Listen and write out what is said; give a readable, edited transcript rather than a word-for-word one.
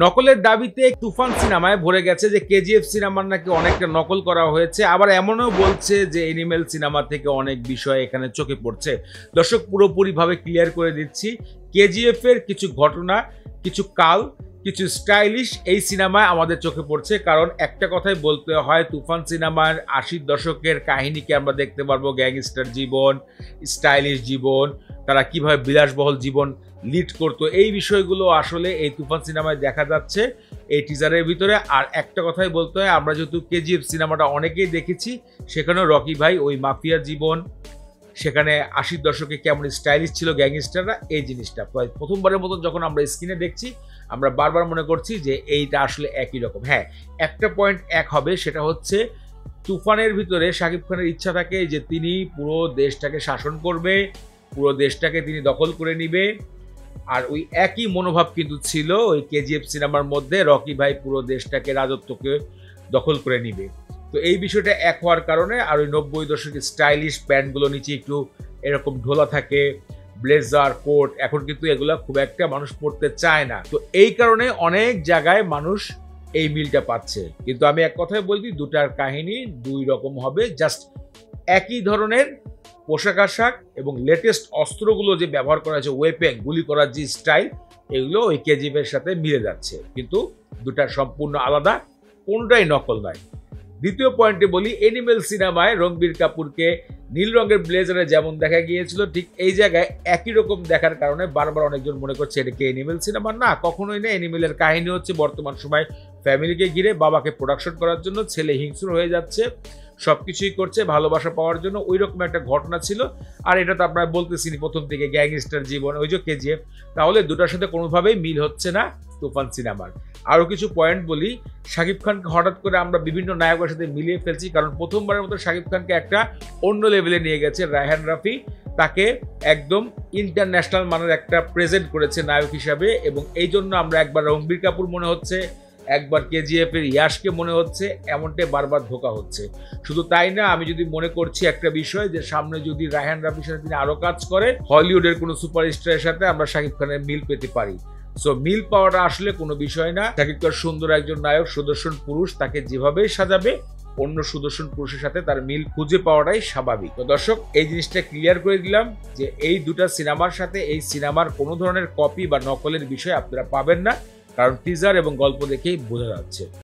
নকলের দাবিতে তুফান সিনেমায় ভরে গেছে যে কেজিএফ সিনেমার নাকি অনেকটা নকল করা হয়েছে, আবার এমনও বলছে যে এনিমেল সিনেমা থেকে অনেক বিষয় এখানে চোখে পড়ছে। দর্শক, পুরোপুরিভাবে ক্লিয়ার করে দিচ্ছি, কেজিএফ এর কিছু ঘটনা, কিছু কাল, কিছু স্টাইলিশ এই সিনেমায় আমাদের চোখে পড়ছে। কারণ একটা কথাই বলতে হয়, তুফান সিনেমার ৮০ দশকের কাহিনীকে আমরা দেখতে পারবো, গ্যাংস্টার জীবন, স্টাইলিশ জীবন, তারা কিভাবে বিলাসবহুল জীবন লিড করতো, এই বিষয়গুলো আসলে এই তুফান সিনেমায় দেখা যাচ্ছে এই টিজারের ভিতরে। আর একটা কথাই বলতে হয়, আমরা যেহেতু কেজিএফ সিনেমাটা অনেকেই দেখেছি, সেখানেও রকি ভাই ওই মাফিয়ার জীবন, সেখানে ৮০ দশকে কেমন স্টাইলিশ ছিল গ্যাংস্টাররা, এই জিনিসটা প্রায় প্রথমবারের মতন যখন আমরা স্ক্রিনে দেখছি, আমরা বারবার মনে করছি যে এইটা আসলে একই রকম। হ্যাঁ, একটা পয়েন্ট এক হবে, সেটা হচ্ছে তুফানের ভিতরে শাকিব খানের ইচ্ছা থাকে যে তিনি পুরো দেশটাকে শাসন করবে, পুরো দেশটাকে তিনি দখল করে নিবে। আর ওই একই মনোভাব কিন্তু ছিল ওই কেজিএফ সিনেমার মধ্যে, রকি ভাই পুরো দেশটাকে, রাজত্বকে দখল করে নিবে। তো এই বিষয়টা এক হওয়ার কারণে, আর ওই ৯০ দশকের স্টাইলিশ প্যান্টগুলো নিচে একটু এরকম ঢোলা থাকে, ব্লেজার কোট, এখন কিন্তু এগুলা খুব একটা মানুষ পড়তে চায় না। তো এই কারণে অনেক জায়গায় মানুষ এই মিলটা পাচ্ছে। কিন্তু আমি এক কথায় বলছি, দুটার কাহিনী দুই রকম হবে, জাস্ট একই ধরনের পোশাক আশাক এবং লেটেস্ট অস্ত্রগুলো যে ব্যবহার করা হয়েছে, ওয়েপেন, গুলি করার যে স্টাইল, এগুলো ওই কেজিএফের সাথে মিলে যাচ্ছে, কিন্তু দুটা সম্পূর্ণ আলাদা, কোনটাই নকল নয়। দ্বিতীয় পয়েন্টে বলি, এনিমেল সিনেমায় রণবীর কাপুরকে নীল রঙের ব্লেজারে যেমন দেখা গিয়েছিল, ঠিক এই জায়গায় একই রকম দেখার কারণে বারবার অনেকজন মনে করছে এটা কি এনিমেল সিনেমা। না, কখনোই না। এনিমেলের কাহিনী হচ্ছে বর্তমান সময় ফ্যামিলিকে ঘিরে, বাবাকে প্রোডাকশন করার জন্য ছেলে হিংস্র হয়ে যাচ্ছে, সবকিছুই করছে ভালোবাসা পাওয়ার জন্য, ওই রকম একটা ঘটনা ছিল। আর এটা তো আপনারা বলতেছি প্রথম থেকে, গ্যাংস্টার জীবন, ওই যে কেজিএফ। তাহলে দুটার সাথে কোনোভাবেই মিল হচ্ছে না তুফান সিনেমার। আরও কিছু পয়েন্ট বলি, শাকিব খানকে হঠাৎ করে আমরা বিভিন্ন নায়কের সাথে মিলিয়ে ফেলছি, কারণ প্রথমবারের মতো শাকিব খানকে একটা অন্য লেভেলে নিয়ে গেছে রায়হান রাফি, তাকে একদম ইন্টারন্যাশনাল মানের একটা প্রেজেন্ট করেছে নায়ক হিসাবে। এবং এই জন্য আমরা একবার রণবীর কাপুর মনে হচ্ছে, একবার কেজিএফ এর ইয়াশকে মনে হচ্ছে, এমনটাই বারবার ধোকা হচ্ছে। শুধু তাই না, আমি যদি মনে করছি একটা বিষয়, যে সামনে যদি রায়হান রাফির সাথে তিনি আরো কাজ করে, হলিউডের কোনো সুপারস্টারের সাথে আমরা শাকিব খানের মিল পেতে পারি। সো মিল পাওয়াটা আসলে কোনো বিষয় না। শাকিব খান সুন্দর একজন নায়ক, সুদর্শন পুরুষ, তাকে যেভাবেই সাজাবে অন্য সুদর্শন পুরুষের সাথে তার মিল খুঁজে পাওয়াটাই স্বাভাবিক। তো দর্শক, এই জিনিসটা ক্লিয়ার করে দিলাম যে এই দুটা সিনেমার সাথে এই সিনেমার কোনো ধরনের কপি বা নকলের বিষয় আপনারা পাবেন না, কারণ টিজার এবং গল্প দেখেই বোঝা যাচ্ছে।